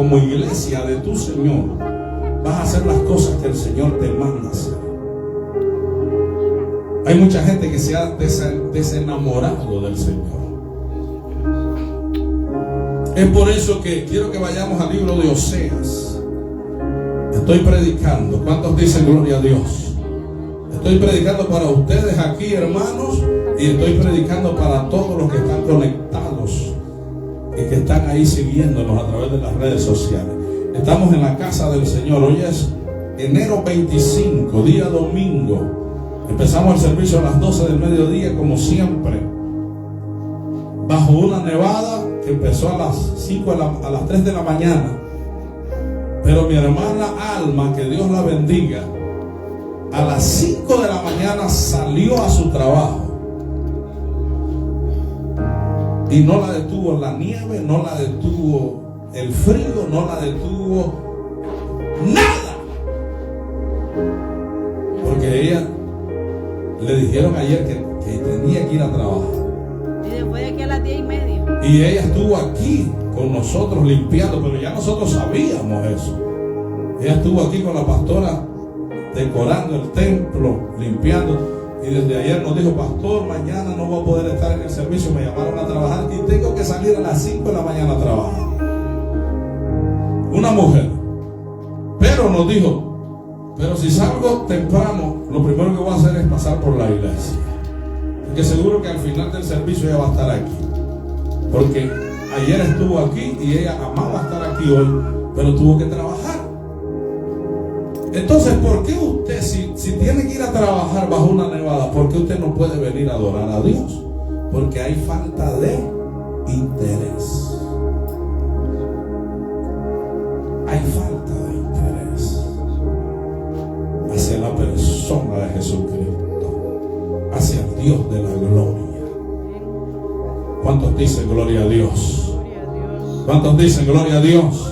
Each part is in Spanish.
como iglesia de tu Señor, vas a hacer las cosas que el Señor te manda hacer. Hay mucha gente que se ha desenamorado del Señor. Es por eso que quiero que vayamos al libro de Oseas. Estoy predicando. ¿Cuántos dicen gloria a Dios? Estoy predicando para ustedes aquí, hermanos, y estoy predicando para todos los que están conectados y que están ahí siguiéndonos a través de las redes sociales. Estamos en la casa del Señor. Hoy es enero 25, día domingo. Empezamos el servicio a las 12 del mediodía, como siempre, bajo una nevada que empezó a las 3 de la mañana. Pero mi hermana Alma, que Dios la bendiga, a las 5 de la mañana salió a su trabajo. Y no la detuvo la nieve, no la detuvo el frío, no la detuvo nada. Porque ella le dijeron ayer que tenía que ir a trabajar. Y después de aquí a las 10:30. Y ella estuvo aquí con nosotros limpiando, pero ya nosotros sabíamos eso. Ella estuvo aquí con la pastora decorando el templo, limpiando. Y desde ayer nos dijo: pastor, mañana no voy a poder estar en el servicio, me llamaron a trabajar y tengo que salir a las 5 de la mañana a trabajar. Una mujer. Pero nos dijo: pero si salgo temprano, lo primero que voy a hacer es pasar por la iglesia, porque seguro que al final del servicio ella va a estar aquí, porque ayer estuvo aquí y ella amaba estar aquí hoy, pero tuvo que trabajar. Entonces, ¿por qué usted, si tiene que ir a trabajar bajo una nevada, por qué usted no puede venir a adorar a Dios? Porque hay falta de interés. Hay falta de interés hacia la persona de Jesucristo, hacia el Dios de la gloria. ¿Cuántos dicen gloria a Dios? ¿Cuántos dicen gloria a Dios?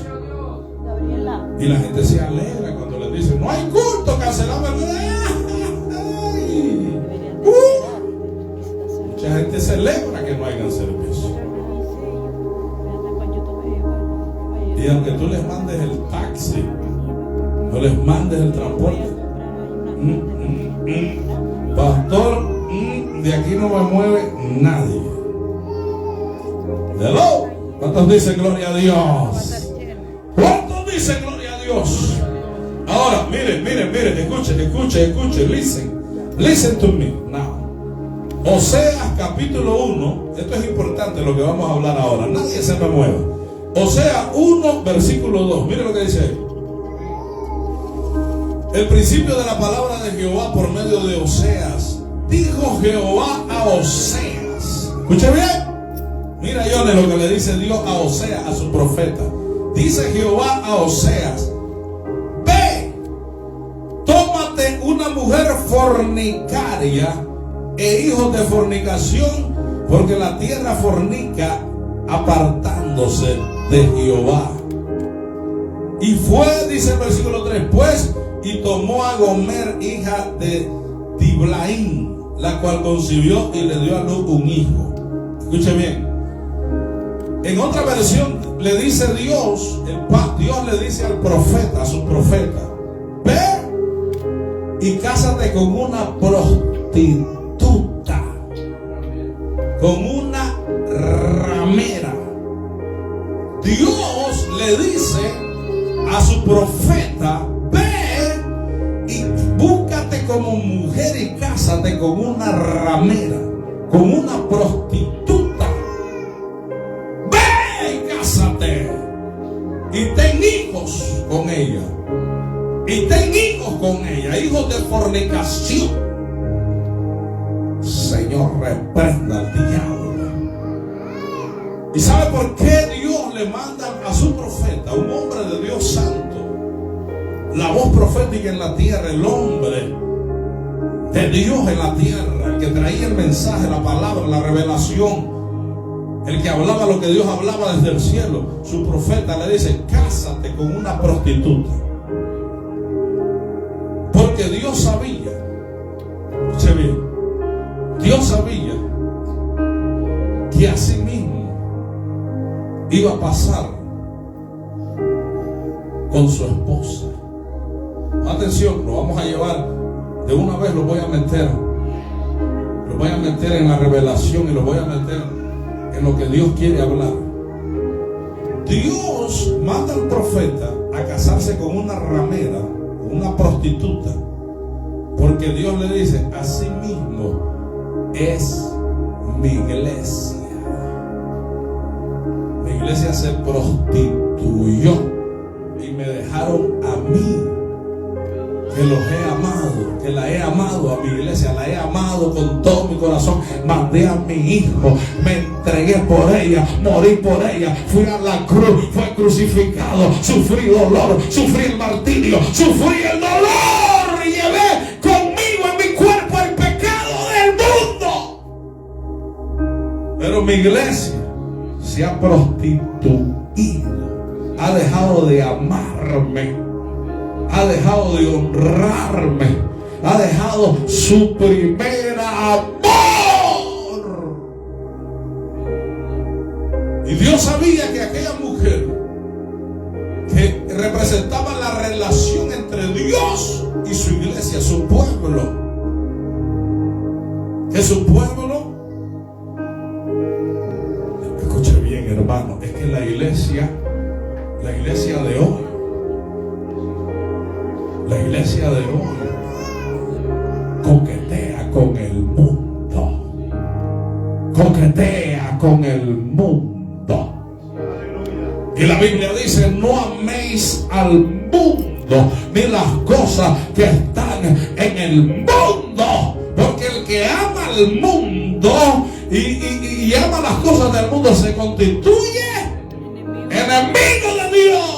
Y la gente se alegra cuando le dicen: no hay culto, cancelamos el mucha gente celebra que no haya servicio. Y aunque tú les mandes el taxi, no les mandes el transporte, pastor, de aquí no me mueve nadie. Hello. ¿Cuántos dicen gloria a Dios? ¿Cuántos dicen gloria a Dios? Ahora, miren, escuchen, listen to me now. Oseas capítulo 1, esto es importante lo que vamos a hablar ahora, nadie se me mueva. Oseas 1, versículo 2, miren lo que dice ahí. El principio de la palabra de Jehová por medio de Oseas. Dijo Jehová a Oseas. Escuche bien. Mira, Yone, lo que le dice Dios a Oseas, a su profeta. Dice Jehová a Oseas: ve, tómate una mujer fornicaria e hijos de fornicación, porque la tierra fornica apartándose de Jehová. Y fue, dice el versículo 3, pues, y tomó a Gomer, hija de Diblaim, la cual concibió y le dio a luz un hijo. Escuche bien. En otra versión le dice Dios le dice al profeta, a su profeta: ve y cásate con una prostituta, con una ramera. Dios le dice a su profeta: ve y búscate como mujer y cásate con una ramera, con una prostituta. Y ten hijos con ella. Hijos de fornicación. Señor, reprenda al diablo. ¿Y sabe por qué Dios le manda a su profeta, un hombre de Dios santo, la voz profética en la tierra, el hombre de Dios en la tierra, el que traía el mensaje, la palabra, la revelación, el que hablaba lo que Dios hablaba desde el cielo? Su profeta le dice: cásate con una prostituta. Porque Dios sabía, escuche bien, Dios sabía que así mismo iba a pasar con su esposa. Atención, lo vamos a llevar de una vez, lo voy a meter en la revelación y lo voy a meter en lo que Dios quiere hablar. Dios manda al profeta a casarse con una ramera, con una prostituta, porque Dios le dice: así mismo es mi iglesia. Mi iglesia se prostituyó y me dejaron a mí, que los he amado, que la he amado a mi iglesia, la he amado con todo mi corazón. Mandé a mi hijo, me entregué por ella, morí por ella, fui a la cruz, fue crucificado, sufrí dolor, sufrí el martirio, sufrí el dolor y llevé conmigo en mi cuerpo el pecado del mundo. Pero mi iglesia se ha prostituido, ha dejado de amarme, ha dejado de honrarme, ha dejado su primer amor. Y Dios sabía que aquella mujer que representaba la relación entre Dios y su iglesia, su pueblo, que su pueblo, escuche bien, hermano, es que la iglesia de hoy, la iglesia de hoy coquetea con el mundo. Coquetea con el mundo. Y la Biblia dice: no améis al mundo ni las cosas que están en el mundo. Porque el que ama al mundo y ama las cosas del mundo se constituye enemigo de Dios.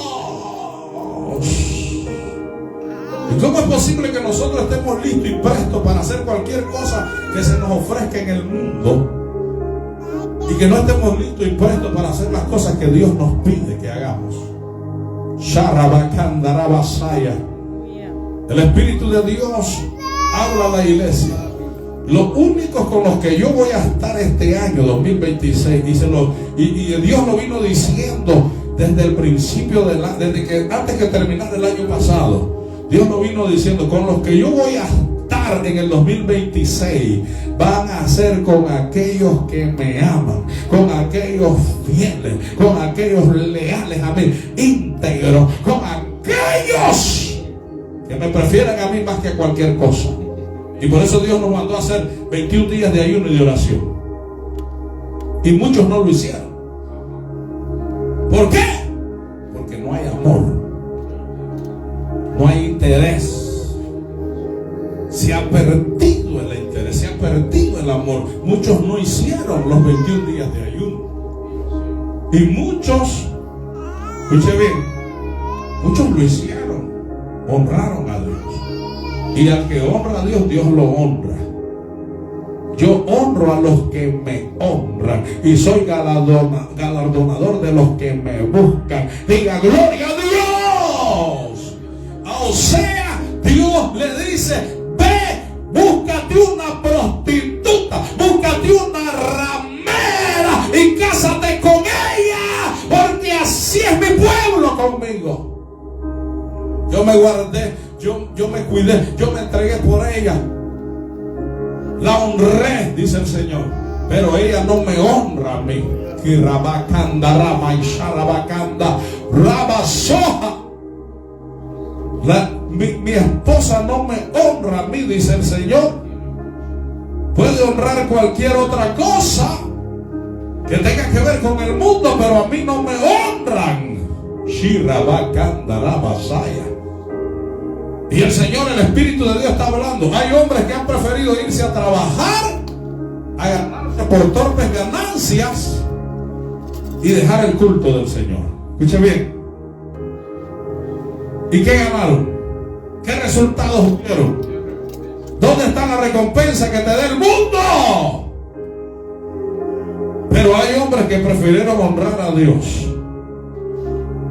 ¿Y cómo es posible que nosotros estemos listos y prestos para hacer cualquier cosa que se nos ofrezca en el mundo y que no estemos listos y prestos para hacer las cosas que Dios nos pide que hagamos? El Espíritu de Dios habla a la iglesia. Los únicos con los que yo voy a estar este año 2026, y Dios lo vino diciendo desde el principio desde que antes que terminara el año pasado. Dios lo vino diciendo: con los que yo voy a estar en el 2026 van a ser con aquellos que me aman, con aquellos fieles, con aquellos leales a mí, íntegros, con aquellos que me prefieren a mí más que a cualquier cosa. Y por eso Dios nos mandó a hacer 21 días de ayuno y de oración. Y muchos no lo hicieron. ¿Por qué? Porque no hay amor. No hay interés. Se ha perdido el interés, se ha perdido el amor. Muchos no hicieron los 21 días de ayuno. Y muchos, escuche bien, muchos lo hicieron, honraron a Dios. Y al que honra a Dios, Dios lo honra. Yo honro a los que me honran y soy galardonador de los que me buscan. Diga gloria a Dios. O sea, Dios le dice: ve, búscate una prostituta, búscate una ramera y cásate con ella, porque así es mi pueblo conmigo. Yo me guardé, yo me cuidé, yo me entregué por ella, la honré, dice el Señor, pero ella no me honra a mí. Mi esposa no me honra a mí, dice el Señor. Puede honrar cualquier otra cosa que tenga que ver con el mundo, pero a mí no me honran. Y el Señor, el Espíritu de Dios está hablando. Hay hombres que han preferido irse a trabajar, a ganarse por torpes ganancias y dejar el culto del Señor. Escuche bien. ¿Y qué ganaron? ¿Qué resultados tuvieron? ¿Dónde está la recompensa que te dé el mundo? Pero hay hombres que prefirieron honrar a Dios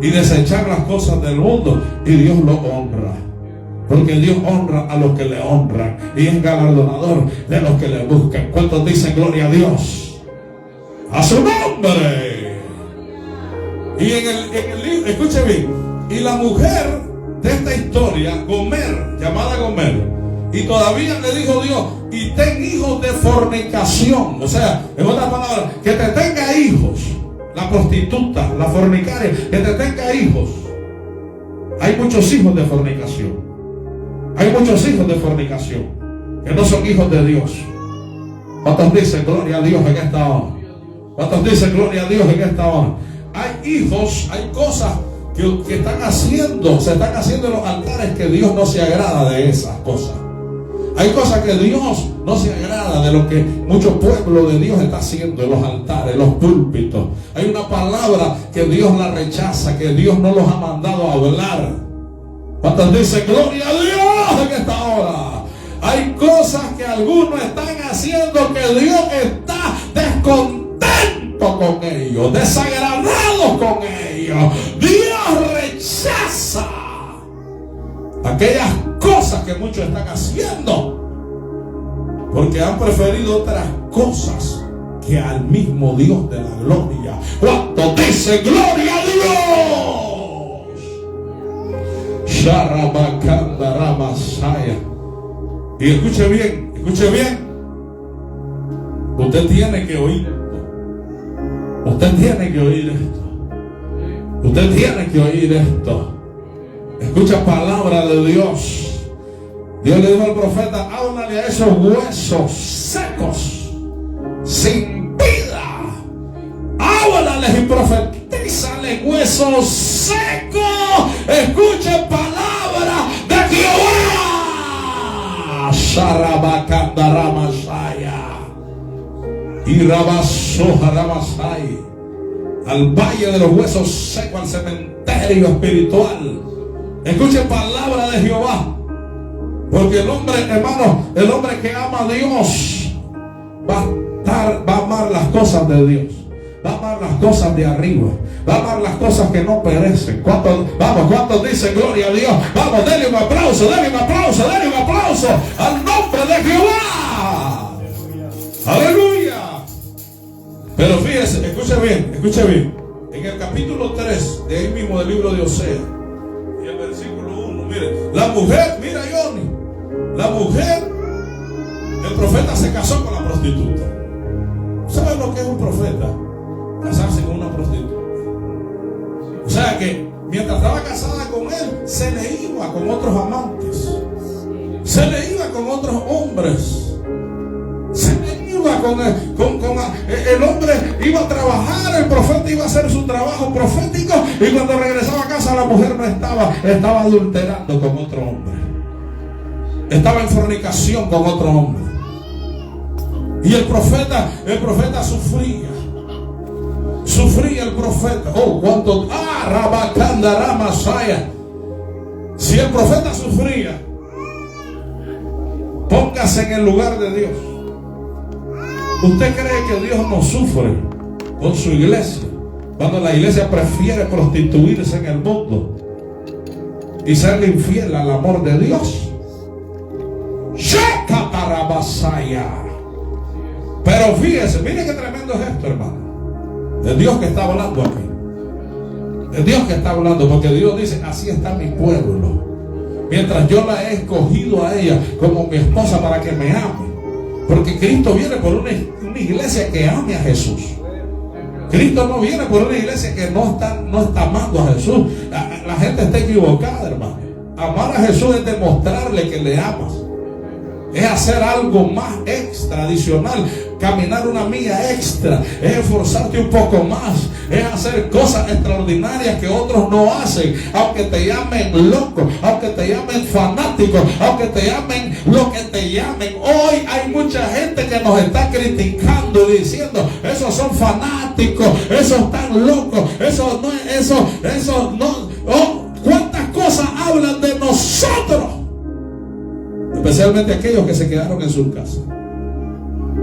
y desechar las cosas del mundo, y Dios lo honra. Porque Dios honra a los que le honran y es galardonador de los que le buscan. ¿Cuántos dicen gloria a Dios? A su nombre. Y en el libro, escuche bien, Y la mujer de esta historia, Gomer, llamada Gomer, y todavía le dijo Dios, y ten hijos de fornicación. O sea, en otras palabras, que te tenga hijos. La prostituta, la fornicaria, que te tenga hijos. Hay muchos hijos de fornicación. Hay muchos hijos de fornicación que no son hijos de Dios. ¿Cuántos dicen gloria a Dios en esta hora? ¿Cuántos dicen gloria a Dios en esta hora? Hay hijos, hay cosas que están haciendo, se están haciendo en los altares, que Dios no se agrada de esas cosas. Hay cosas que Dios no se agrada de lo que mucho pueblo de Dios está haciendo en los altares, en los púlpitos. Hay una palabra que Dios la rechaza, que Dios no los ha mandado a hablar. ¿Cuántos dicen gloria a Dios en esta hora? Hay cosas que algunos están haciendo que Dios está descontento con ellos, desagradado con ellos. Dios rechaza aquellas cosas que muchos están haciendo, porque han preferido otras cosas que al mismo Dios de la gloria. ¿Cuánto dice gloria a Dios? Sharabakanda Ramasaya. Y escuche bien, escuche bien. Usted tiene que oír esto. Usted tiene que oír esto. Usted tiene que oír esto. Escucha palabra de Dios. Dios le dijo al profeta: háblale a esos huesos secos, sin vida. Háblales y profetízale, huesos secos. Escuche palabra de Jehová. Sharabakandaramashaya. Y Rabasoharamasai. Al valle de los huesos secos, al cementerio espiritual. Escuche palabra de Jehová. Porque el hombre, hermano, el hombre que ama a Dios va a amar las cosas de Dios, va a amar las cosas de arriba, va a amar las cosas que no perecen. ¿Cuántos dicen gloria a Dios? Vamos, denle un aplauso, denle un aplauso, denle un aplauso al nombre de Jehová. Aleluya. Pero fíjese, escuche bien, escuche bien. En el capítulo 3 de ahí mismo del libro de Oseas, y el versículo 1, mire, la mujer, mira Johnny, la mujer, el profeta se casó con la prostituta. ¿Saben lo que es un profeta? Casarse con una prostituta. O sea que mientras estaba casada con él, se le iba con otros amantes, se le iba con otros hombres, se le iba con el hombre iba a trabajar, el profeta iba a hacer su trabajo profético, y cuando regresaba a casa la mujer no estaba adulterando con otro hombre, estaba en fornicación con otro hombre. Y el profeta sufría el profeta. Oh, cuánto, Rabakanda Ramasaya. Si el profeta sufría, póngase en el lugar de Dios. ¿Usted cree que Dios no sufre con su iglesia cuando la iglesia prefiere prostituirse en el mundo y serle infiel al amor de Dios? Pero fíjese, mire qué tremendo es esto, hermano. Es Dios que está hablando aquí. Es Dios que está hablando, porque Dios dice: así está mi pueblo, mientras yo la he escogido a ella como mi esposa para que me ame. Porque Cristo viene por una iglesia que ame a Jesús. Cristo no viene por una iglesia que no está amando a Jesús. La gente está equivocada, hermano. Amar a Jesús es demostrarle que le amas. Es hacer algo más extra, adicional, caminar una milla extra, es esforzarte un poco más, es hacer cosas extraordinarias que otros no hacen, aunque te llamen loco, aunque te llamen fanático, aunque te llamen lo que te llamen. Hoy hay mucha gente que nos está criticando y diciendo: esos son fanáticos, esos están locos, eso no. Oh, ¿cuántas cosas hablan de nosotros? Especialmente aquellos que se quedaron en sus casas.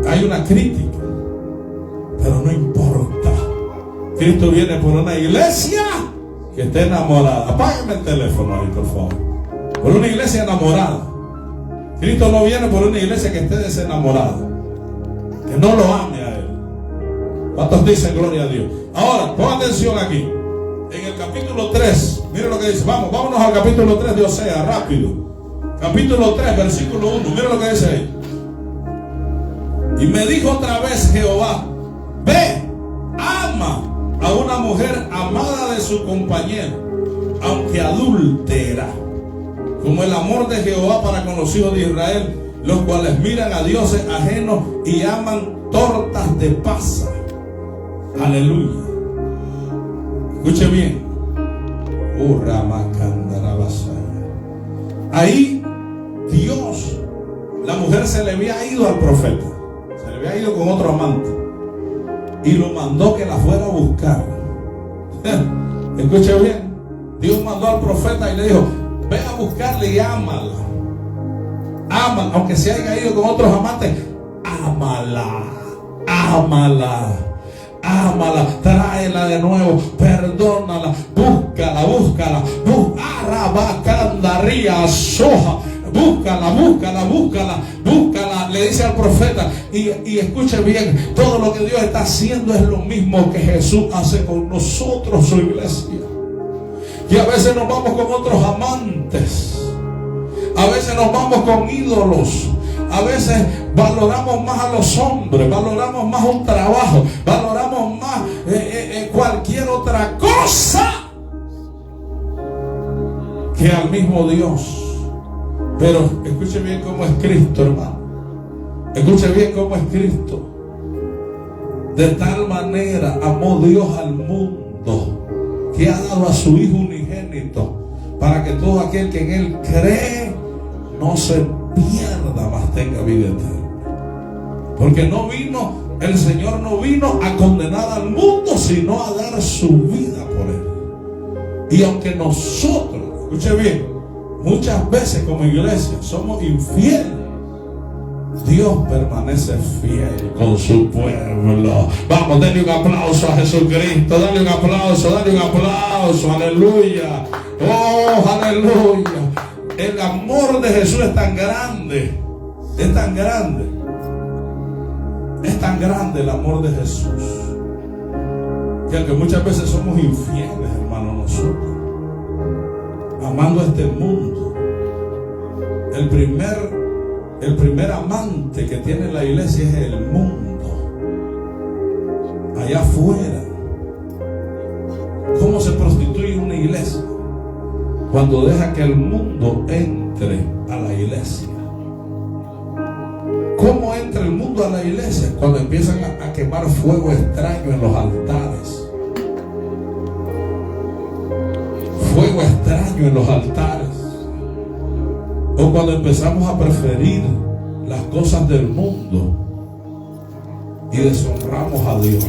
Hay una crítica, pero no importa. Cristo viene por una iglesia que esté enamorada. Apágame el teléfono ahí, por favor. Por una iglesia enamorada. Cristo no viene por una iglesia que esté desenamorada, que no lo ame a Él. ¿Cuántos dicen gloria a Dios? Ahora, pon atención aquí. En el capítulo 3, mira Mire lo que dice. Vámonos al capítulo 3 de Oseas, rápido. Capítulo 3, versículo 1. Mire lo que dice ahí. Y me dijo otra vez Jehová: ve, ama a una mujer amada de su compañero, aunque adúltera, como el amor de Jehová para con los hijos de Israel, los cuales miran a dioses ajenos y aman tortas de pasa. Aleluya. Escuche bien. Ahí Dios, la mujer se le había ido al profeta, se le había ido con otro amante y lo mandó que la fuera a buscar. Escuche bien. Dios mandó al profeta y le dijo: ve a buscarle y ámala. Ámala, aunque se haya ido con otros amantes, ámala, ámala, ámala, tráela de nuevo, perdónala, búscala, búscala, búscala, le dice al profeta. Y escuche bien, todo lo que Dios está haciendo es lo mismo que Jesús hace con nosotros, su iglesia. Y a veces nos vamos con otros amantes, a veces nos vamos con ídolos, a veces valoramos más a los hombres, valoramos más un trabajo, valoramos más cualquier otra cosa que al mismo Dios. Pero escuche bien cómo es Cristo, hermano. Escuche bien cómo es Cristo. De tal manera amó Dios al mundo, que ha dado a su Hijo unigénito, para que todo aquel que en Él cree no se pierda, mas tenga vida eterna. Porque no vino, el Señor no vino a condenar al mundo, sino a dar su vida por Él. Y aunque nosotros, escuche bien, muchas veces como iglesia somos infieles, Dios permanece fiel con su pueblo. Vamos, denle un aplauso a Jesucristo. Dale un aplauso, dale un aplauso. Aleluya. Oh, aleluya. El amor de Jesús es tan grande. Es tan grande. Es tan grande el amor de Jesús, que aunque muchas veces somos infieles, hermano, nosotros, amando a este mundo, el primer amante que tiene la iglesia es el mundo. Allá afuera. ¿Cómo se prostituye una iglesia? Cuando deja que el mundo entre a la iglesia. ¿Cómo entra el mundo a la iglesia? Cuando empiezan a quemar fuego extraño en los altares. Fuego extraño en los altares. O cuando empezamos a preferir las cosas del mundo y deshonramos a Dios.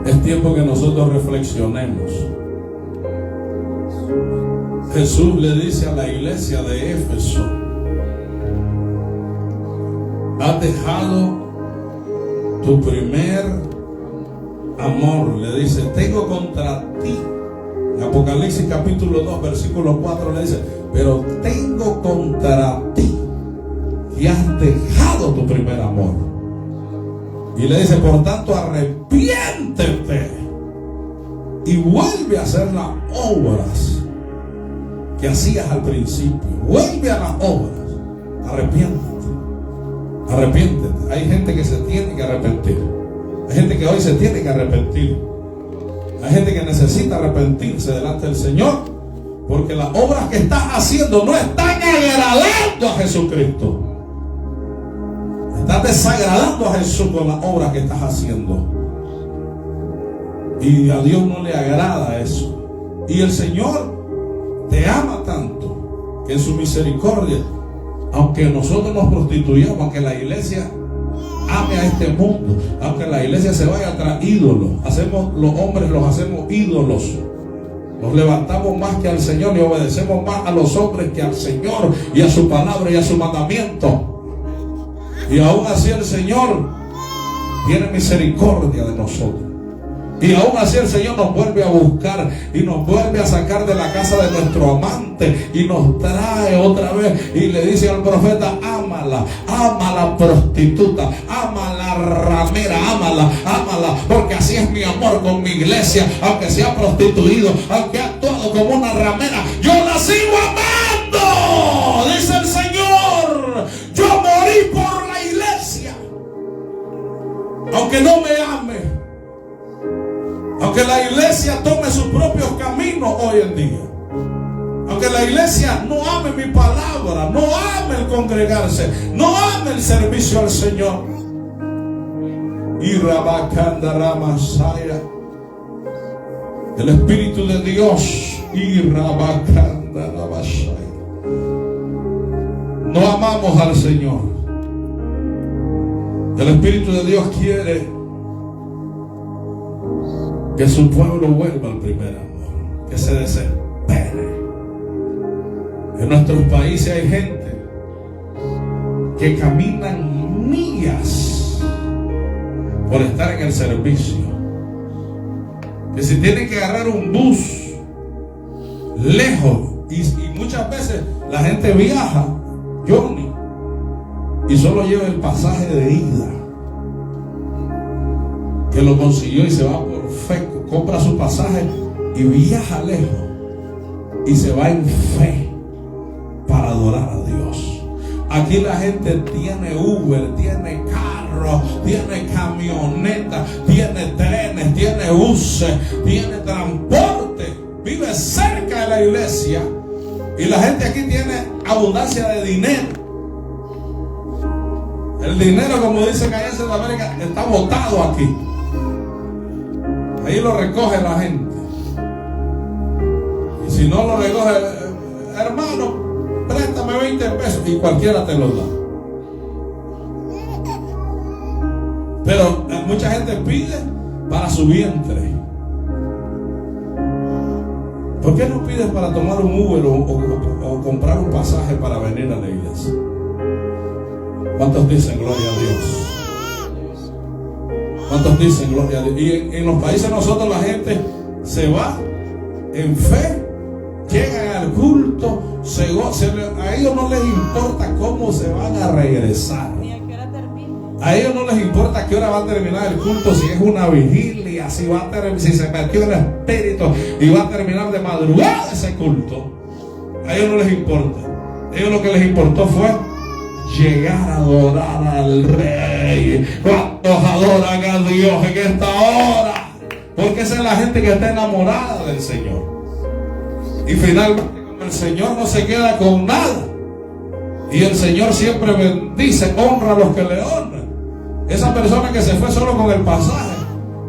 Es tiempo que nosotros reflexionemos. Jesús le dice a la iglesia de Éfeso: has dejado tu primer amor. Le dice: tengo contra ti. Apocalipsis capítulo 2 versículo 4 le dice: pero tengo contra ti que has dejado tu primer amor. Y le dice: por tanto, arrepiéntete y vuelve a hacer las obras que hacías al principio. Vuelve a las obras. Arrepiéntete. Arrepiéntete. Hay gente que se tiene que arrepentir. Hay gente que hoy se tiene que arrepentir. Hay gente que necesita arrepentirse delante del Señor, porque las obras que estás haciendo no están agradando a Jesucristo. Estás desagradando a Jesús con las obras que estás haciendo. Y a Dios no le agrada eso. Y el Señor te ama tanto que en su misericordia, aunque nosotros nos prostituyamos, aunque la iglesia ame a este mundo, aunque la iglesia se vaya tras ídolos, los hombres los hacemos ídolos, nos levantamos más que al Señor y obedecemos más a los hombres que al Señor y a su palabra y a su mandamiento, y aún así el Señor tiene misericordia de nosotros. Y aún así el Señor nos vuelve a buscar y nos vuelve a sacar de la casa de nuestro amante y nos trae otra vez y le dice al profeta: ámala, ama la prostituta, ama la ramera, ámala, porque así es mi amor con mi iglesia. Aunque sea prostituido, aunque ha actuado como una ramera, yo la sigo amando, dice el Señor. Yo morí por la iglesia, aunque no me ame. Aunque la iglesia tome sus propios caminos hoy en día, aunque la iglesia no ame mi palabra, no ame el congregarse, no ame el servicio al Señor. Y Rabakanda Ramasaya, el Espíritu de Dios, y Rabakanda Ramasaya, no amamos al Señor. El Espíritu de Dios quiere que su pueblo vuelva al primer amor, que se desespere. En nuestros países hay gente que caminan millas por estar en el servicio, que si tienen que agarrar un bus lejos, y muchas veces la gente viaja, Johnny, y solo lleva el pasaje de ida, que lo consiguió y se va por fe, compra su pasaje y viaja lejos y se va en fe para adorar a Dios. Aquí la gente tiene Uber, tiene carro, tiene camioneta, tiene trenes, tiene buses, tiene transporte, vive cerca de la iglesia, y la gente aquí tiene abundancia de dinero. El dinero, como dicen allá en Centroamérica, está botado aquí. Ahí lo recoge la gente. Y si no lo recoge, hermano, préstame 20 pesos, y cualquiera te lo da. Pero mucha gente pide para su vientre. ¿Por qué no pides para tomar un Uber o comprar un pasaje para venir a la iglesia? ¿Cuántos dicen gloria a Dios? ¿Cuántos dicen gloria a Dios? Y en los países nosotros la gente se va en fe, llegan al culto, a ellos no les importa cómo se van a regresar. Ni a qué hora termina. A ellos no les importa a qué hora va a terminar el culto, si es una vigilia, si se metió el espíritu y va a terminar de madrugada ese culto. A ellos no les importa. A ellos lo que les importó fue llegar a adorar al Rey. ¿Cuántos adoran a Dios en esta hora? Porque esa es la gente que está enamorada del Señor. Y finalmente, como el Señor no se queda con nada, y el Señor siempre bendice, honra a los que le honran. Esa persona que se fue solo con el pasaje,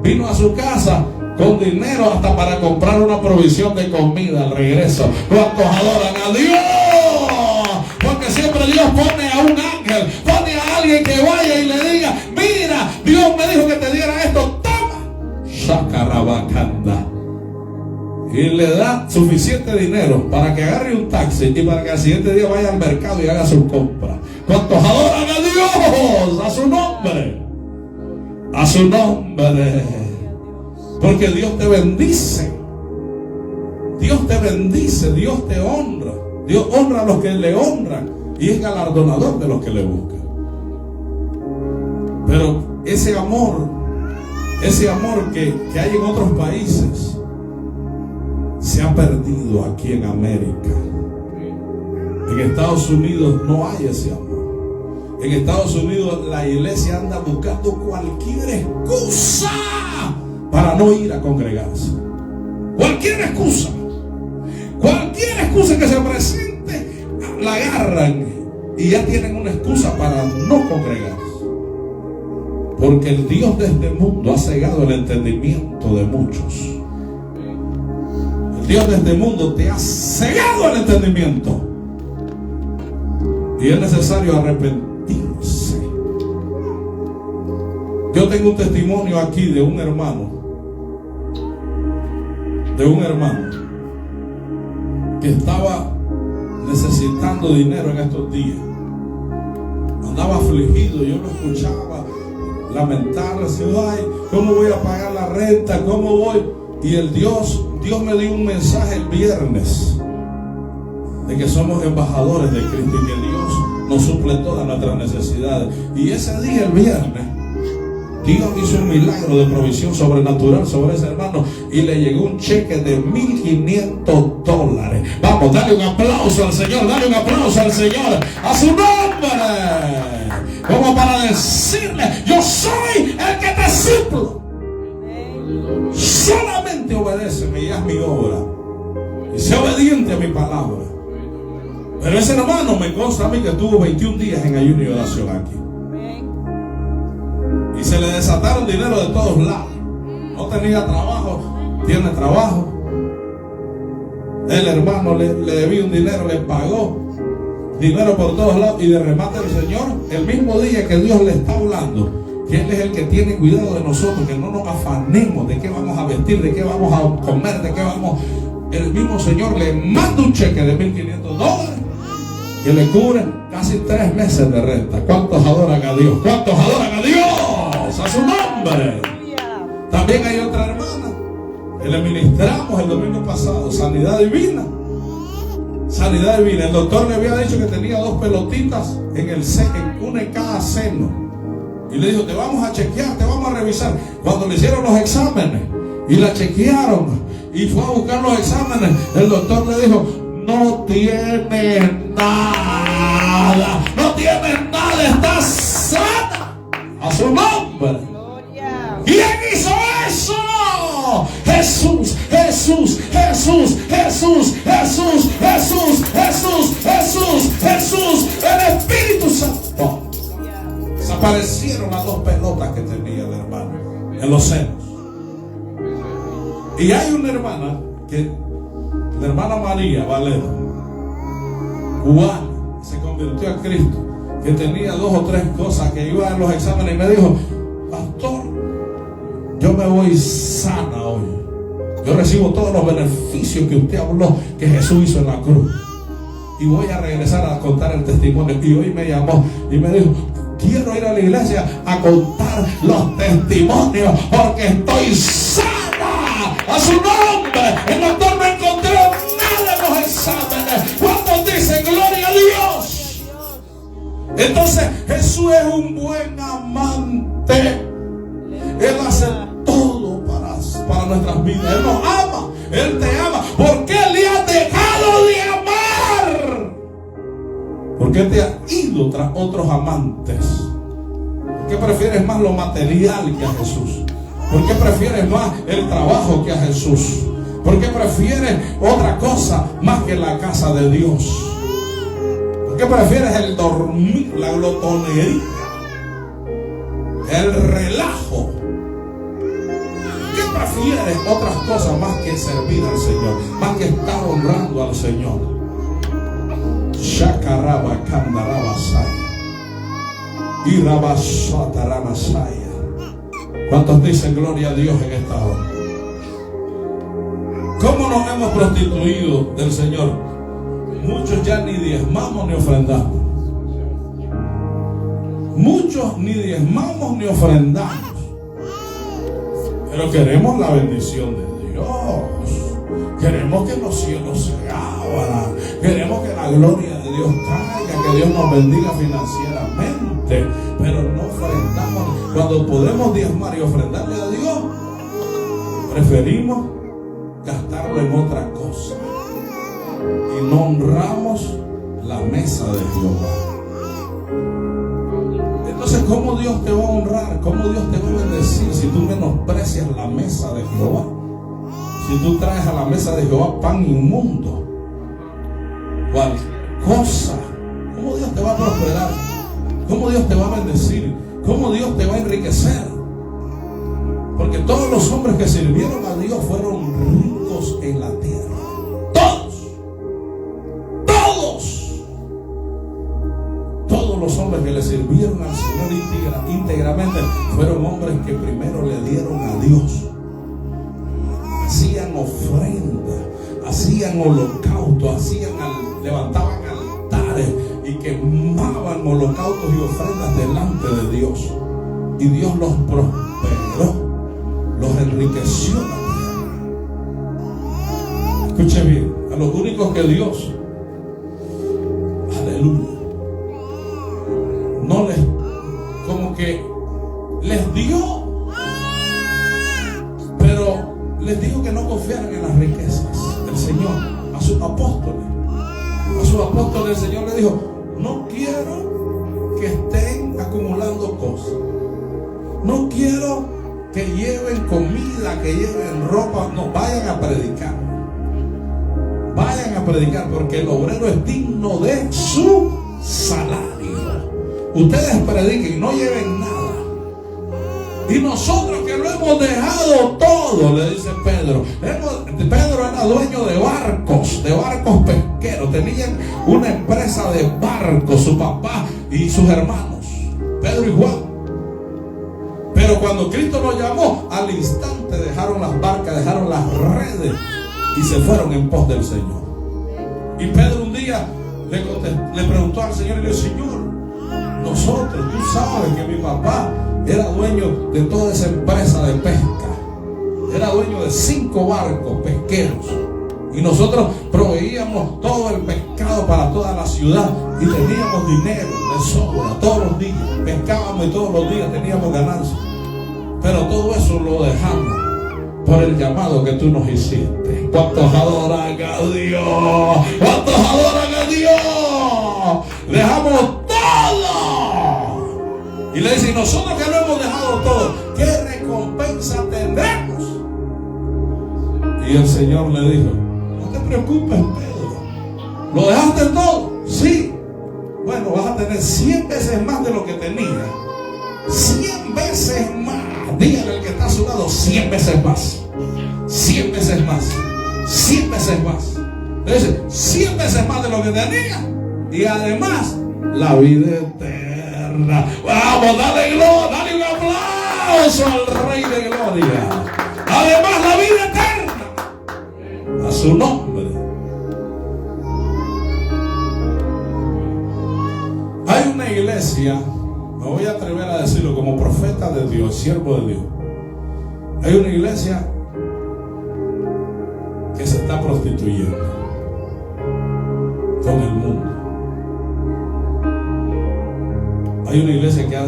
vino a su casa con dinero hasta para comprar una provisión de comida al regreso. ¿Cuántos adoran a Dios? Porque siempre Dios pone a un ángel, pone a alguien que vaya y le diga: mira, Dios me dijo que te diera esto, toma. Shakarabakanda. Y le da suficiente dinero para que agarre un taxi y para que al siguiente día vaya al mercado y haga su compra. ¿Cuántos adoran a Dios? A su nombre. A su nombre. Porque Dios te bendice. Dios te bendice, Dios te honra. Dios honra a los que le honran y es galardonador de los que le buscan. Pero ese amor que hay en otros países se ha perdido aquí en América. En Estados Unidos no hay ese amor. En Estados Unidos la iglesia anda buscando cualquier excusa para no ir a congregarse. Cualquier excusa que se presente, la agarran y ya tienen una excusa para no congregarse. Porque el Dios de este mundo ha cegado el entendimiento de muchos. El Dios de este mundo te ha cegado el entendimiento. Y es necesario arrepentirse. Yo tengo un testimonio aquí de un hermano. Que estaba necesitando dinero en estos días. Andaba afligido, yo lo escuchaba lamentarse: ay, ¿Cómo voy a pagar la renta? ¿Cómo voy? Y Dios me dio un mensaje el viernes de que somos embajadores de Cristo y que Dios nos suple todas nuestras necesidades. Y ese día, el viernes, Dios hizo un milagro de provisión sobrenatural sobre ese hermano y le llegó un cheque de $1,500. Vamos, dale un aplauso al Señor, dale un aplauso al Señor, a su nombre, como para decirle: yo soy el que te suplo. Solamente obedéceme y haz mi obra y sé obediente a mi palabra. Pero ese hermano me consta a mí que tuvo 21 días en ayuno y oración aquí. Y se le desataron dinero de todos lados. No tenía trabajo, tiene trabajo. El hermano le debía un dinero, le pagó dinero por todos lados. Y de remate el Señor, el mismo día que Dios le está hablando, que Él es el que tiene cuidado de nosotros, que no nos afanemos de qué vamos a vestir, de qué vamos a comer, de qué vamos. El mismo Señor le manda un cheque de $1,500 que le cubre casi 3 meses de renta. ¿Cuántos adoran a Dios? ¿Cuántos adoran a Dios? A su nombre. También hay otra hermana que le ministramos el domingo pasado, sanidad divina. Sanidad divina. El doctor le había dicho que tenía 2 pelotitas en una en cada seno. Y le dijo: te vamos a chequear, te vamos a revisar. Cuando le hicieron los exámenes y la chequearon y fue a buscar los exámenes, el doctor le dijo: no tiene nada, no tiene nada, está sana. A su nombre. ¿Quién hizo eso? Jesús, Jesús, Jesús, Jesús, Jesús, Jesús, Jesús, Jesús, Jesús, el Espíritu Santo. Desaparecieron las 2 pelotas que tenía el hermano en los senos. Y hay una hermana que, la hermana María Valero, cubana, se convirtió a Cristo, que tenía 2 o 3 cosas, que iba a los exámenes y me dijo: pastor, yo me voy sana hoy. Yo recibo todos los beneficios que usted habló que Jesús hizo en la cruz. Y voy a regresar a contar el testimonio. Y hoy me llamó y me dijo: quiero ir a la iglesia a contar los testimonios porque estoy sana. A su nombre. El doctor no encontró nada en los exámenes. ¿Cuántos dicen gloria a Dios? Entonces Jesús es un buen amante. Él hace todo para nuestras vidas. Él nos ama. Él te ama. ¿Por qué le has dejado de amar? ¿Por qué te has ido tras otros amantes? ¿Por qué prefieres más lo material que a Jesús? ¿Por qué prefieres más el trabajo que a Jesús? ¿Por qué prefieres otra cosa más que la casa de Dios? ¿Por qué prefieres el dormir, la glotonería, el relajo? ¿Qué prefieres otras cosas más que servir al Señor? Más que estar honrando al Señor. Shakaraba Kandaraba Saya y Rabasata Ramasaya. ¿Cuántos dicen gloria a Dios en esta hora? ¿Cómo nos hemos prostituido del Señor? Muchos ya ni diezmamos ni ofrendamos. Muchos ni diezmamos ni ofrendamos. Pero queremos la bendición de Dios. Queremos que los cielos se abran. Queremos que la gloria de Dios caiga, que Dios nos bendiga financieramente. Pero no ofrendamos. Cuando podemos diezmar y ofrendarle a Dios, preferimos gastarlo en otra cosa. Y no honramos la mesa de Jehová. Entonces, ¿cómo Dios te va a honrar? ¿Cómo Dios te va a bendecir si tú menosprecias la mesa de Jehová? Si tú traes a la mesa de Jehová pan inmundo, cual cosa, ¿cómo Dios te va a prosperar? ¿Cómo Dios te va a bendecir? ¿Cómo Dios te va a enriquecer? Porque todos los hombres que sirvieron a Dios fueron ricos en la tierra. Todos los hombres que le sirvieron al Señor íntegramente fueron hombres que primero le dieron a Dios. Hacían ofrenda, hacían holocausto, levantaban altares y quemaban holocaustos y ofrendas delante de Dios. Y Dios los prosperó. enriqueció la tierra. Escuche bien, a los únicos que Dios, aleluya, no les, como que les dio, pero les dijo que no confiaran en las riquezas del Señor. A sus apóstoles el Señor le dijo: no quiero que estén acumulando cosas, no quiero que lleven comida, que lleven ropa, no, vayan a predicar, porque el obrero es digno de su salario. Ustedes prediquen, no lleven nada. Y nosotros que lo hemos dejado todo, le dice Pedro. Pedro era dueño de barcos pesqueros. Tenían una empresa de barcos, su papá y sus hermanos, Pedro y Juan. Pero cuando Cristo los llamó, al instante dejaron las barcas, dejaron las redes y se fueron en pos del Señor. Y Pedro un día le preguntó al Señor y le dijo: Señor, nosotros, tú sabes que mi papá era dueño de toda esa empresa de pesca, era dueño de 5 barcos pesqueros, y nosotros proveíamos todo el pescado para toda la ciudad y teníamos dinero de sobra todos los días, pescábamos y todos los días teníamos ganancias, pero todo eso lo dejamos por el llamado que tú nos hiciste. ¿Cuántos adoran a Dios? ¿Cuántos adoran a Dios? Dejamos todo. Y le dice: nosotros que lo hemos dejado todo, ¿qué recompensa tendremos? Y el Señor le dijo: no te preocupes, Pedro. ¿Lo dejaste todo? Sí. Bueno, vas a tener 100 veces más de lo que tenía. 100 veces más. Dígale al que está a su lado: 100 veces más. 100 veces más. 100 veces más. Le dice: 100 veces más de lo que tenía. Y además, la vida eterna. Vamos, dale un aplauso al Rey de Gloria. Además, la vida eterna. A su nombre. Hay una iglesia, me voy a atrever a decirlo como profeta de Dios, siervo de Dios. Hay una iglesia que se está prostituyendo con el mundo. Hay una iglesia que ha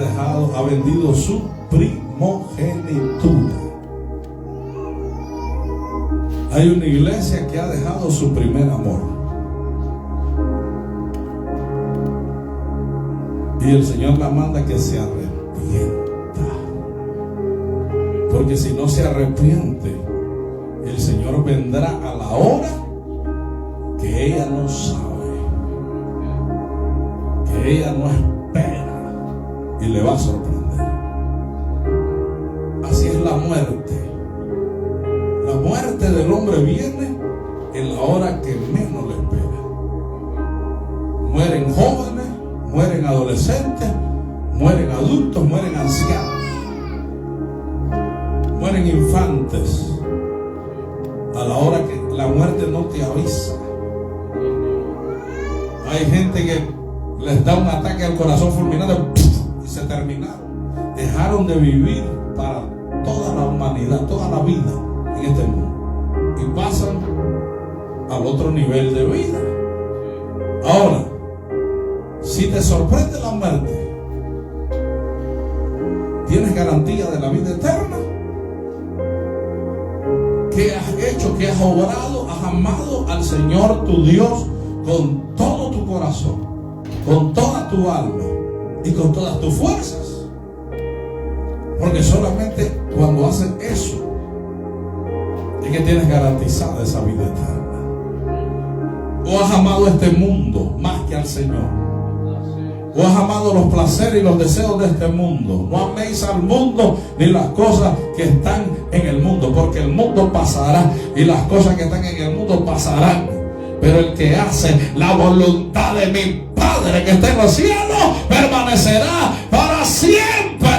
vendido su primogenitura. Hay una iglesia que ha dejado su primer amor. Y el Señor la manda que se arrepienta. Porque si no se arrepiente, el Señor vendrá a la hora que ella no sabe, que ella no espera, y le va a sorprender. Así es la muerte. La muerte del hombre viene en la hora que menos le espera. Mueren jóvenes, mueren adolescentes, mueren adultos, mueren ancianos, mueren infantes. A la hora que la muerte no te avisa. Hay gente que les da un ataque al corazón fulminante y se terminaron. Dejaron de vivir para toda la humanidad, toda la vida en este mundo, y pasan al otro nivel de vida. Ahora, si te sorprende la muerte, ¿tienes garantía de la vida eterna? ¿Qué has hecho? ¿Qué has obrado? ¿Has amado al Señor tu Dios con todo tu corazón, con toda tu alma y con todas tus fuerzas? Porque solamente cuando haces eso es que tienes garantizada esa vida eterna. ¿O has amado este mundo más que al Señor? ¿O has amado los placeres y los deseos de este mundo? No améis al mundo ni las cosas que están en el mundo, porque el mundo pasará y las cosas que están en el mundo pasarán. Pero el que hace la voluntad de mi Padre que está en los cielos permanecerá para siempre.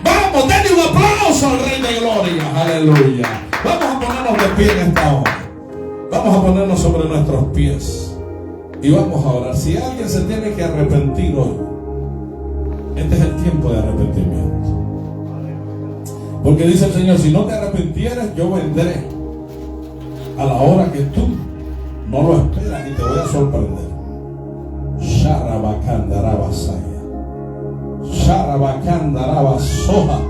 Vamos, denle un aplauso al Rey de Gloria. Aleluya. Vamos a ponernos de pie en esta hora. Vamos a ponernos sobre nuestros pies y vamos a orar. Si alguien se tiene que arrepentir hoy, este es el tiempo de arrepentimiento. Porque dice el Señor, si no te arrepintieres, yo vendré a la hora que tú no lo esperas y te voy a sorprender. Sharabakandarabasaya. Sharabakandarabashoja.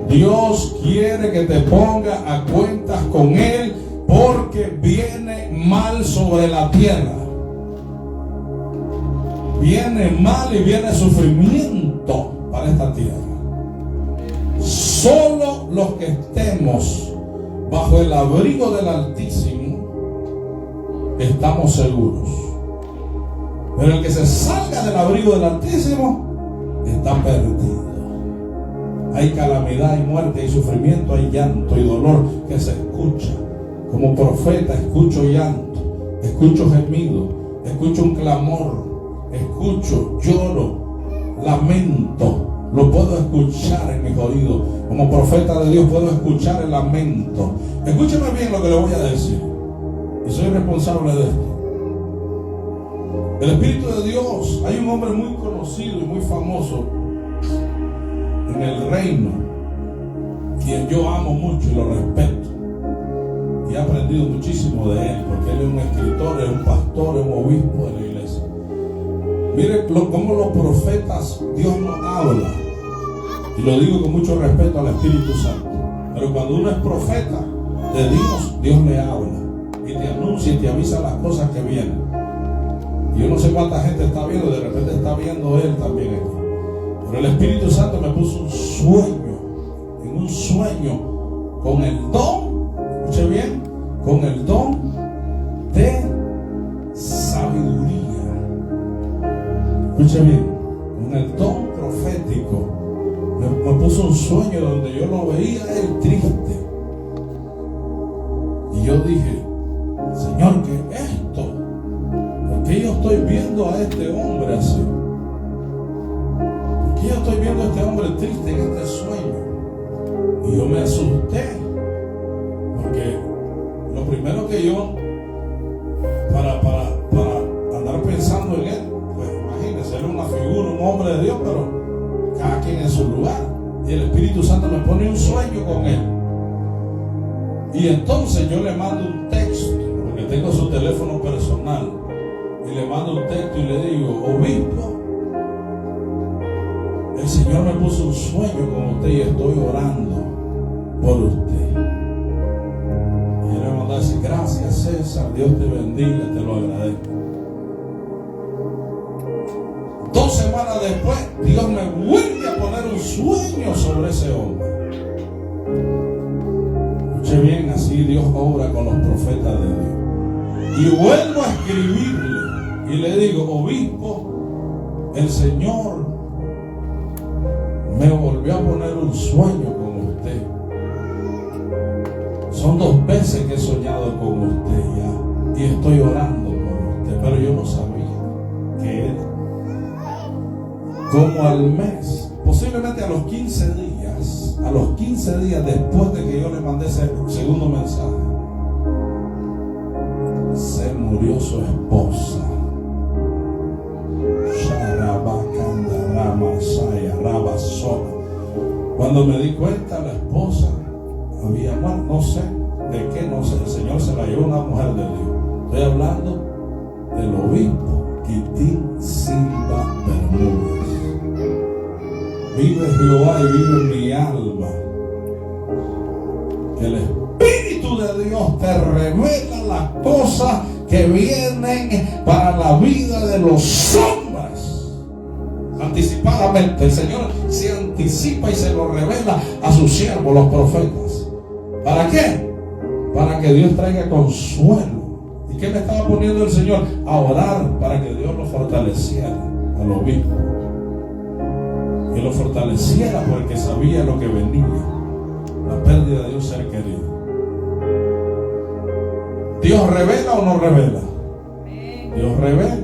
Dios quiere que te ponga a cuentas con Él porque viene mal sobre la tierra. Viene mal y viene sufrimiento para esta tierra. Solo los que estemos bajo el abrigo del Altísimo estamos seguros. Pero el que se salga del abrigo del Altísimo está perdido. Hay calamidad, hay muerte, hay sufrimiento, hay llanto y dolor que se escucha. Como profeta escucho llanto, escucho gemido, escucho un clamor, escucho lloro, lamento. Lo puedo escuchar en mis oídos. Como profeta de Dios puedo escuchar el lamento. Escúcheme bien lo que le voy a decir. Y soy responsable de esto. El Espíritu de Dios, hay un hombre muy conocido y muy famoso en el reino, quien yo amo mucho y lo respeto. Y he aprendido muchísimo de él, porque él es un escritor, es un pastor, es un obispo de la iglesia. Mire cómo los profetas, Dios nos habla. Y lo digo con mucho respeto al Espíritu Santo. Pero cuando uno es profeta de Dios, Dios le habla. Y te anuncia y te avisa las cosas que vienen. Y yo no sé cuánta gente está viendo, de repente está viendo él también aquí. Pero el Espíritu Santo me puso un sueño, en un sueño, con el don, escuche bien, con el don de sabiduría. Escuche bien, con el don profético. Me puso un sueño donde yo lo veía a él triste. Y yo dije, Señor, ¿qué es esto? ¿Por qué yo estoy viendo a este hombre así? ¿Por qué yo estoy viendo a este hombre triste en este sueño? Y yo me asusté. Porque lo primero que yo, para andar pensando en él, pues imagínense, era una figura, un hombre de Dios, pero cada quien en su lugar. Y el Espíritu Santo me pone un sueño con él. Y entonces yo le mando un texto, porque tengo su teléfono personal, y le mando un texto y le digo, obispo, el Señor me puso un sueño con usted y estoy orando por usted. Y él me mandó a decir, gracias César, Dios te bendiga, te lo agradezco. 2 semanas después, Dios me vuelve a poner un sueño sobre ese hombre. Escuche bien, así Dios obra con los profetas de Dios. Y vuelvo a escribirle y le digo, obispo, el Señor me volvió a poner un sueño con usted. Son 2 veces que he soñado con usted ya y estoy orando por usted, pero yo no sabía que era. Como al mes, posiblemente a los 15 días después de que yo le mandé ese segundo mensaje, se murió su esposa. Cuando me di cuenta, la esposa había muerto, no sé de qué, no sé, el Señor se la llevó una mujer de Dios. Estoy hablando del obispo Quitín Silva Bermúdez. Vive Jehová y vive mi alma. Que el Espíritu de Dios te revela las cosas que vienen para la vida de los hombres. Anticipadamente el Señor se anticipa y se lo revela a sus siervos, los profetas. ¿Para qué? Para que Dios traiga consuelo. ¿Y qué me estaba poniendo el Señor? A orar para que Dios lo fortaleciera al obispo. Que lo fortaleciera porque sabía lo que venía. La pérdida de un ser querido. ¿Dios revela o no revela? Dios revela.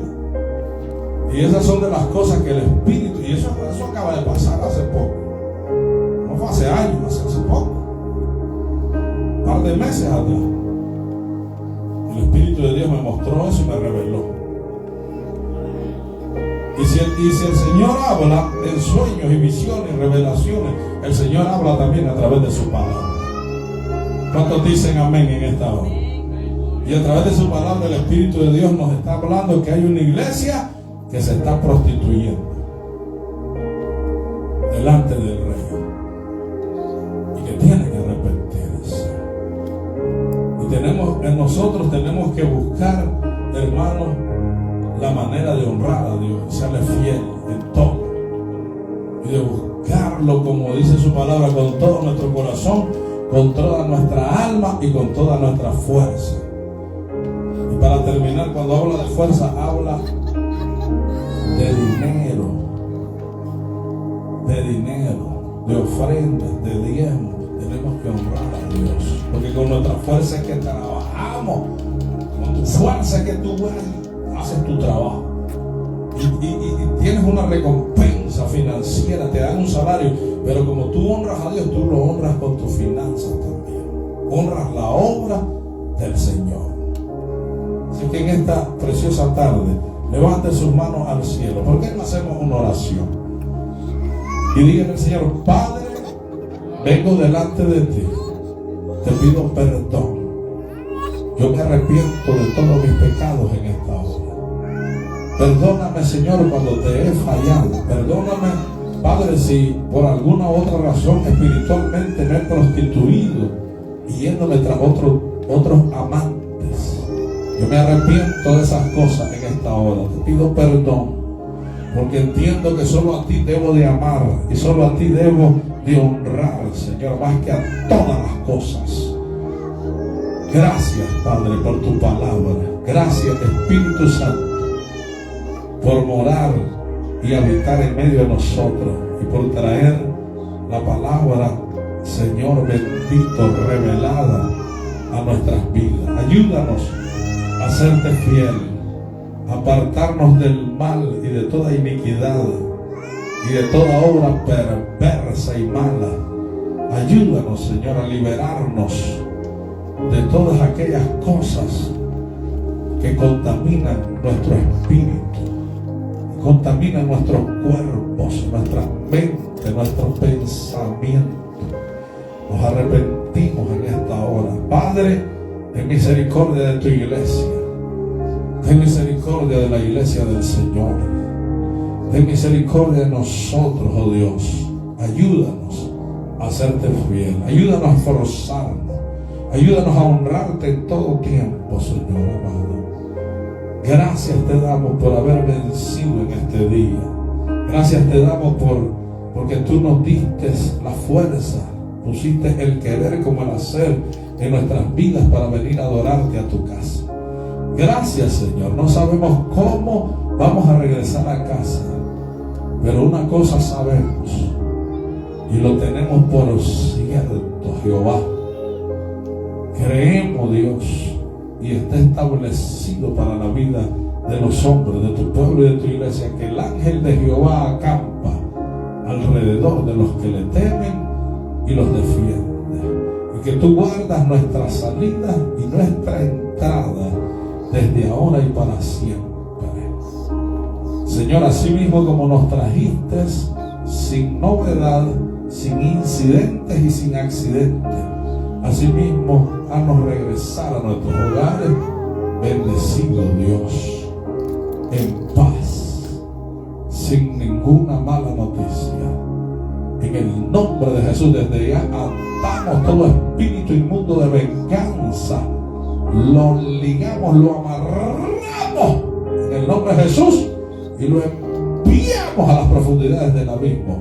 Y esas son de las cosas que el Espíritu, y eso acaba de pasar hace poco. No fue hace años, hace poco. Un par de meses atrás. El Espíritu de Dios me mostró eso y me reveló. Y si el Señor habla en sueños y visiones y revelaciones, el Señor habla también a través de su palabra. ¿Cuántos dicen amén en esta hora? Y a través de su palabra el Espíritu de Dios nos está hablando que hay una iglesia que se está prostituyendo delante del Rey y que tiene que arrepentirse. Y nosotros tenemos que buscar, hermanos, la manera de honrar a Dios y serle fiel en todo, y de buscarlo, como dice su palabra, con todo nuestro corazón, con toda nuestra alma y con toda nuestra fuerza. Y para terminar, cuando habla de fuerza, habla de dinero, de ofrendas, de diezmos. Tenemos que honrar a Dios, porque con nuestra fuerza es que trabajamos, con tu fuerza es que tú haces tu trabajo y tienes una recompensa financiera, te dan un salario, pero como tú honras a Dios, tú lo honras con tus finanzas también, honras la obra del Señor. Así que en esta preciosa tarde, levante sus manos al cielo. ¿Por qué no hacemos una oración? Y díganle al Señor: Padre, vengo delante de ti, te pido perdón. Yo me arrepiento de todos mis pecados en esta hora. Perdóname, Señor, cuando te he fallado. Perdóname, Padre, si por alguna otra razón espiritualmente me he prostituido y yéndome tras otros amantes. Yo me arrepiento de esas cosas en esta hora. Te pido perdón, porque entiendo que solo a ti debo de amar y solo a ti debo de honrar, Señor, más que a todas las cosas. Gracias, Padre, por tu palabra. Gracias, Espíritu Santo, por morar y habitar en medio de nosotros y por traer la palabra, Señor bendito, revelada a nuestras vidas. Ayúdanos a serte fiel, a apartarnos del mal y de toda iniquidad y de toda obra perversa y mala. Ayúdanos, Señor, a liberarnos de todas aquellas cosas que contaminan nuestro espíritu, contaminan nuestros cuerpos, nuestra mente, nuestros pensamientos. Nos arrepentimos en esta hora. Padre, ten misericordia de tu iglesia. Ten misericordia de la iglesia del Señor. Ten misericordia de nosotros, oh Dios. Ayúdanos a serte fiel. Ayúdanos a forzarnos. Ayúdanos a honrarte en todo tiempo, Señor amado. Gracias te damos por haber vencido en este día. Gracias te damos porque tú nos diste la fuerza, pusiste el querer como el hacer en nuestras vidas para venir a adorarte a tu casa. Gracias, Señor. No sabemos cómo vamos a regresar a casa, pero una cosa sabemos y lo tenemos por cierto, Jehová. Creemos, Dios, y está establecido para la vida de los hombres, de tu pueblo y de tu iglesia, que el ángel de Jehová acampa alrededor de los que le temen y los defiende, y que tú guardas nuestra salida y nuestra entrada desde ahora y para siempre. Señor, así mismo como nos trajiste sin novedad, sin incidentes y sin accidentes, asimismo, haznos regresar a nuestros hogares, bendecido Dios, en paz, sin ninguna mala noticia. En el nombre de Jesús, desde ya atamos todo espíritu inmundo de venganza, lo ligamos, lo amarramos en el nombre de Jesús y lo enviamos a las profundidades del abismo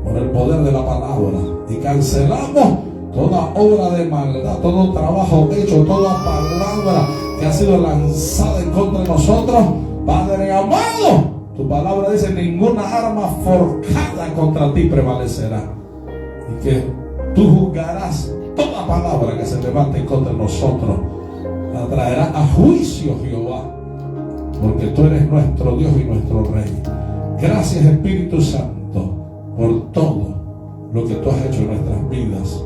por el poder de la palabra, y cancelamos toda obra de maldad, todo trabajo hecho, toda palabra que ha sido lanzada en contra de nosotros. Padre amado, tu palabra dice: ninguna arma forjada contra ti prevalecerá, y que tú juzgarás toda palabra que se levante en contra de nosotros. La traerá a juicio, Jehová, porque tú eres nuestro Dios y nuestro Rey. Gracias, Espíritu Santo, por todo lo que tú has hecho en nuestras vidas.